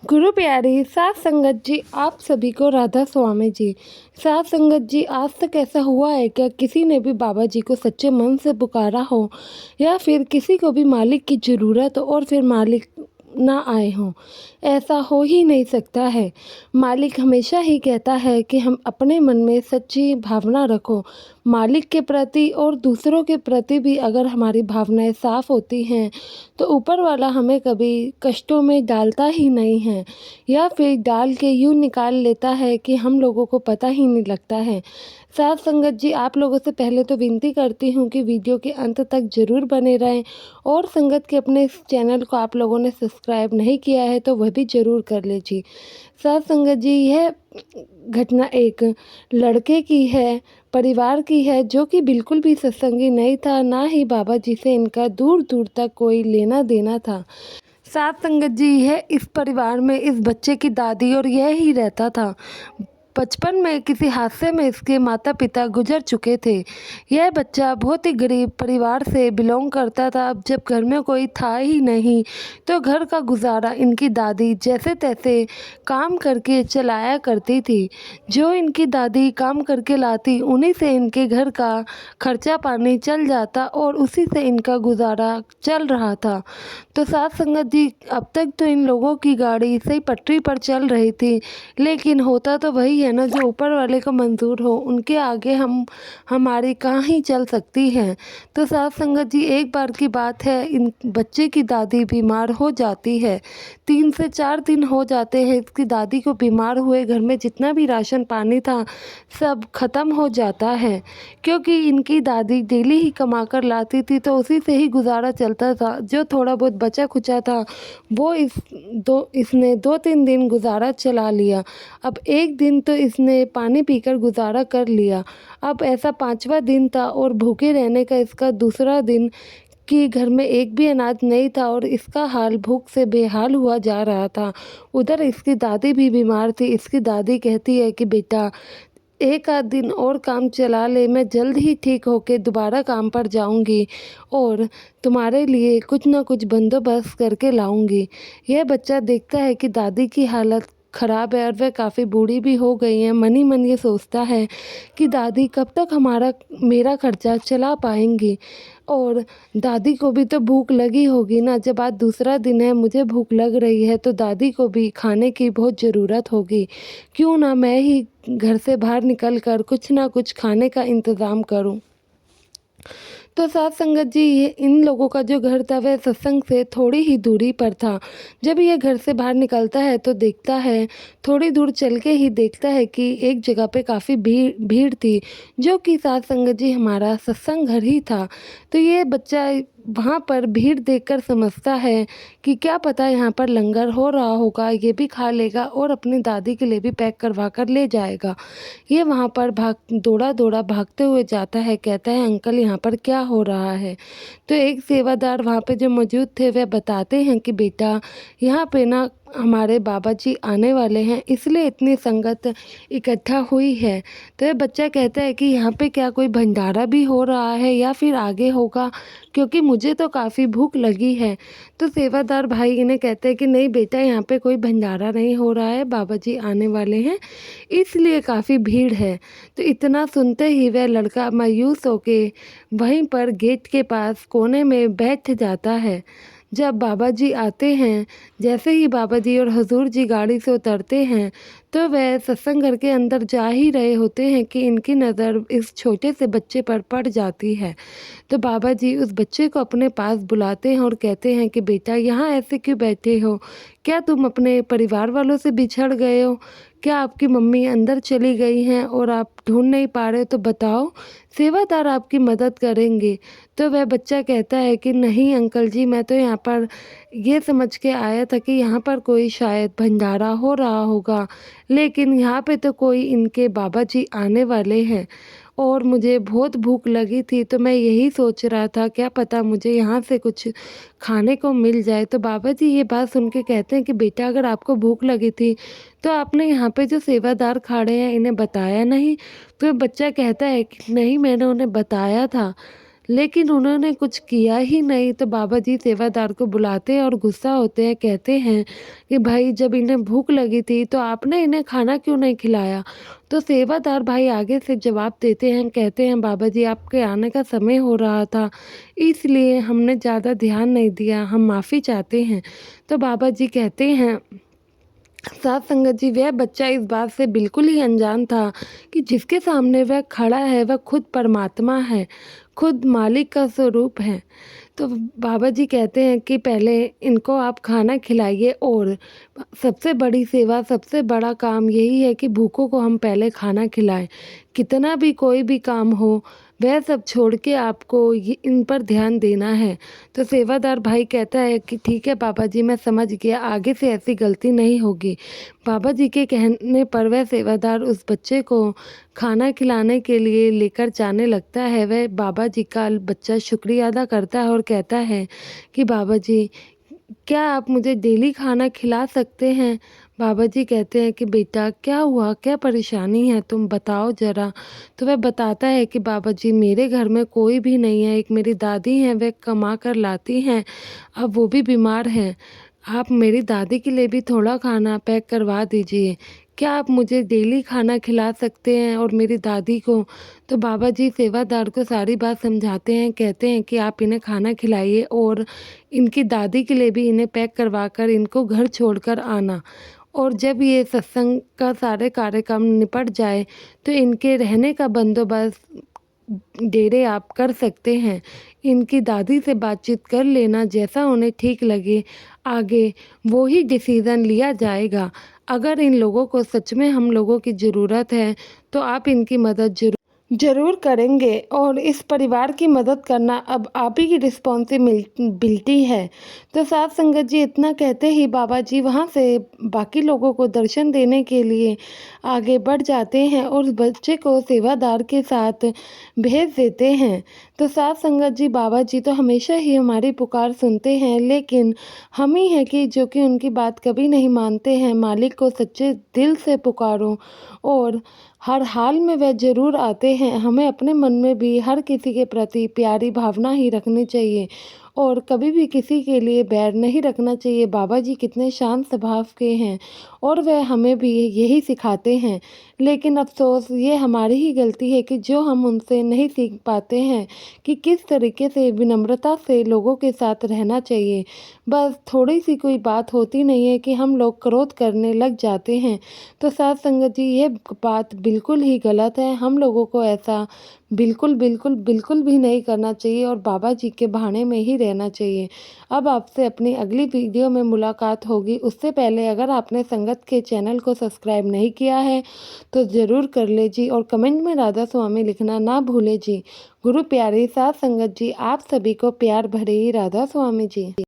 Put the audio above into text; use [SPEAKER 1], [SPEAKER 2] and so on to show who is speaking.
[SPEAKER 1] गुरु प्यारी सात संगत जी, आप सभी को राधा स्वामी जी। सात संगत जी, आज तक ऐसा हुआ है क्या किसी ने भी बाबा जी को सच्चे मन से पुकारा हो, या फिर किसी को भी मालिक की ज़रूरत हो और फिर मालिक ना आए हों? ऐसा हो ही नहीं सकता है। मालिक हमेशा ही कहता है कि हम अपने मन में सच्ची भावना रखो मालिक के प्रति, और दूसरों के प्रति भी अगर हमारी भावनाएं साफ़ होती हैं तो ऊपर वाला हमें कभी कष्टों में डालता ही नहीं है, या फिर डाल के यूँ निकाल लेता है कि हम लोगों को पता ही नहीं लगता है। साथ संगत जी, आप लोगों से पहले तो विनती करती हूँ कि वीडियो के अंत तक ज़रूर बने रहें, और संगत के अपने इस चैनल को आप लोगों ने सब्सक्राइब नहीं किया है तो वह भी ज़रूर कर लीजिए। साथ संगत जी, यह घटना एक लड़के की है, परिवार की है, जो कि बिल्कुल भी सत्संगी नहीं था, ना ही बाबा जी से इनका दूर दूर तक कोई लेना देना था। साथ संगत जी, है इस परिवार में इस बच्चे की दादी और यह ही रहता था। बचपन में किसी हादसे में इसके माता पिता गुजर चुके थे। यह बच्चा बहुत ही गरीब परिवार से बिलोंग करता था। अब जब घर में कोई था ही नहीं तो घर का गुजारा इनकी दादी जैसे तैसे काम करके चलाया करती थी। जो इनकी दादी काम करके लाती, उन्हीं से इनके घर का खर्चा पानी चल जाता और उसी से इनका गुजारा चल रहा था। तो साथ संगत जी, अब तक तो इन लोगों की गाड़ी सही पटरी पर चल रही थी, लेकिन होता तो वही है ना, जो ऊपर वाले को मंजूर हो, उनके आगे हमारी कहाँ ही चल सकती हैं। तो साथ संगत जी, एक बार की बात है, इन बच्चे की दादी बीमार हो जाती है। 3 से 4 दिन हो जाते हैं इसकी दादी को बीमार हुए। घर में जितना भी राशन पानी था सब ख़त्म हो जाता है, क्योंकि इनकी दादी डेली ही कमा कर लाती थी, तो उसी से ही गुजारा चलता था। जो थोड़ा बहुत बचा खुचा था वो इसने 2-3 दिन गुजारा चला लिया। अब एक दिन तो इसने पानी पीकर गुजारा कर लिया। अब ऐसा 5वां दिन था और भूखे रहने का इसका दूसरा दिन कि घर में एक भी अनाज नहीं था और इसका हाल भूख से बेहाल हुआ जा रहा था। उधर इसकी दादी भी बीमार थी। इसकी दादी कहती है कि बेटा, एक आध दिन और काम चला ले, मैं जल्द ही ठीक होके दोबारा काम पर जाऊंगी और तुम्हारे लिए कुछ ना कुछ बंदोबस्त करके लाऊंगी। यह बच्चा देखता है कि दादी की हालत ख़राब है और वह काफ़ी बूढ़ी भी हो गई हैं। मन ही मन ये सोचता है कि दादी कब तक मेरा खर्चा चला पाएंगी, और दादी को भी तो भूख लगी होगी ना। जब आज दूसरा दिन है, मुझे भूख लग रही है, तो दादी को भी खाने की बहुत ज़रूरत होगी। क्यों ना मैं ही घर से बाहर निकल कर कुछ ना कुछ खाने का इंतज़ाम करूं। तो साथ संगत जी, ये इन लोगों का जो घर था वह सत्संग से थोड़ी ही दूरी पर था। जब ये घर से बाहर निकलता है तो देखता है, थोड़ी दूर चल के ही देखता है कि एक जगह पे काफ़ी भीड़ भीड़ थी, जो कि साथ संगत जी हमारा सत्संग घर ही था। तो ये बच्चा वहाँ पर भीड़ देखकर समझता है कि क्या पता यहाँ पर लंगर हो रहा होगा, ये भी खा लेगा और अपनी दादी के लिए भी पैक करवा कर ले जाएगा। ये वहाँ पर दौड़ा दौड़ा भागते हुए जाता है, कहता है अंकल यहाँ पर क्या हो रहा है। तो एक सेवादार वहाँ पे जो मौजूद थे वह बताते हैं कि बेटा, यहाँ पे ना हमारे बाबा जी आने वाले हैं, इसलिए इतनी संगत इकट्ठा हुई है। तो ये बच्चा कहता है कि यहाँ पे क्या कोई भंडारा भी हो रहा है या फिर आगे होगा, क्योंकि मुझे तो काफ़ी भूख लगी है। तो सेवादार भाई इन्हें कहते हैं कि नहीं बेटा, यहाँ पे कोई भंडारा नहीं हो रहा है, बाबा जी आने वाले हैं, इसलिए काफ़ी भीड़ है। तो इतना सुनते ही वह लड़का मायूस होके वहीं पर गेट के पास कोने में बैठ जाता है। जब बाबा जी आते हैं, जैसे ही बाबा जी और हुजूर जी गाड़ी से उतरते हैं, तो वह सत्संग घर के अंदर जा ही रहे होते हैं कि इनकी नज़र इस छोटे से बच्चे पर पड़ जाती है। तो बाबा जी उस बच्चे को अपने पास बुलाते हैं और कहते हैं कि बेटा, यहाँ ऐसे क्यों बैठे हो? क्या तुम अपने परिवार वालों से बिछड़ गए हो? क्या आपकी मम्मी अंदर चली गई हैं और आप ढूंढ नहीं पा रहे? तो बताओ, सेवादार आपकी मदद करेंगे। तो वह बच्चा कहता है कि नहीं अंकल जी, मैं तो यहाँ पर ये समझ के आया था कि यहाँ पर कोई शायद भंडारा हो रहा होगा, लेकिन यहाँ पे तो कोई इनके बाबा जी आने वाले हैं और मुझे बहुत भूख लगी थी, तो मैं यही सोच रहा था क्या पता मुझे यहाँ से कुछ खाने को मिल जाए। तो बाबा जी ये बात सुन के कहते हैं कि बेटा, अगर आपको भूख लगी थी तो आपने यहाँ पे जो सेवादार खड़े हैं इन्हें बताया नहीं? तो बच्चा कहता है कि नहीं, मैंने उन्हें बताया था, लेकिन उन्होंने कुछ किया ही नहीं। तो बाबा जी सेवादार को बुलाते हैं और गुस्सा होते हैं, कहते हैं कि भाई जब इन्हें भूख लगी थी तो आपने इन्हें खाना क्यों नहीं खिलाया। तो सेवादार भाई आगे से जवाब देते हैं, कहते हैं बाबा जी आपके आने का समय हो रहा था, इसलिए हमने ज़्यादा ध्यान नहीं दिया, हम माफ़ी चाहते हैं। तो बाबा जी कहते हैं, साथ संगत जी वह बच्चा इस बात से बिल्कुल ही अनजान था कि जिसके सामने वह खड़ा है वह खुद परमात्मा है, खुद मालिक का स्वरूप है। तो बाबा जी कहते हैं कि पहले इनको आप खाना खिलाइए, और सबसे बड़ी सेवा, सबसे बड़ा काम यही है कि भूखों को हम पहले खाना खिलाएं। कितना भी कोई भी काम हो वह सब छोड़ के आपको ये इन पर ध्यान देना है। तो सेवादार भाई कहता है कि ठीक है बाबा जी, मैं समझ गया, आगे से ऐसी गलती नहीं होगी। बाबा जी के कहने पर वह सेवादार उस बच्चे को खाना खिलाने के लिए लेकर जाने लगता है। वह बाबा जी का बच्चा शुक्रिया अदा करता है और कहता है कि बाबा जी क्या आप मुझे डेली खाना खिला सकते हैं? बाबा जी कहते हैं कि बेटा क्या हुआ? क्या परेशानी है? तुम बताओ ज़रा। तो वह बताता है कि बाबा जी मेरे घर में कोई भी नहीं है, एक मेरी दादी हैं, वह कमा कर लाती हैं, अब वो भी बीमार हैं। आप मेरी दादी के लिए भी थोड़ा खाना पैक करवा दीजिए। क्या आप मुझे डेली खाना खिला सकते हैं और मेरी दादी को? तो बाबा जी सेवादार को सारी बात समझाते हैं, कहते हैं कि आप इन्हें खाना खिलाइए और इनकी दादी के लिए भी इन्हें पैक करवा कर इनको घर छोड़कर आना। और जब ये सत्संग का सारे कार्यक्रम निपट जाए तो इनके रहने का बंदोबस्त डेरे आप कर सकते हैं। इनकी दादी से बातचीत कर लेना, जैसा उन्हें ठीक लगे आगे वो ही डिसीज़न लिया जाएगा। अगर इन लोगों को सच में हम लोगों की ज़रूरत है तो आप इनकी मदद ज़रूर करेंगे, और इस परिवार की मदद करना अब आप ही की रिस्पॉन्सिबिलिटी है। तो साथ संगत जी इतना कहते ही बाबा जी वहाँ से बाकी लोगों को दर्शन देने के लिए आगे बढ़ जाते हैं और उस बच्चे को सेवादार के साथ भेज देते हैं। तो साथ संगत जी बाबा जी तो हमेशा ही हमारी पुकार सुनते हैं, लेकिन हम ही हैं कि जो कि उनकी बात कभी नहीं मानते हैं। मालिक को सच्चे दिल से पुकारो और हर हाल में वह ज़रूर आते हैं। हमें अपने मन में भी हर किसी के प्रति प्यारी भावना ही रखनी चाहिए और कभी भी किसी के लिए बैर नहीं रखना चाहिए। बाबा जी कितने शांत स्वभाव के हैं और वह हमें भी यही सिखाते हैं। लेकिन अफ़सोस ये हमारी ही गलती है कि जो हम उनसे नहीं सीख पाते हैं कि किस तरीके से विनम्रता से लोगों के साथ रहना चाहिए। बस थोड़ी सी कोई बात होती नहीं है कि हम लोग क्रोध करने लग जाते हैं। तो साथ संगत जी ये बात बिल्कुल ही गलत है। हम लोगों को ऐसा बिल्कुल भी नहीं करना चाहिए और बाबा जी के बहाने में ही रहना चाहिए। अब आपसे अपनी अगली वीडियो में मुलाकात होगी। उससे पहले अगर आपने संगत के चैनल को सब्सक्राइब नहीं किया है तो ज़रूर कर ले जी, और कमेंट में राधा स्वामी लिखना ना भूले जी। गुरु प्यारे साथ संगत जी आप सभी को प्यार भरे ही राधा स्वामी जी।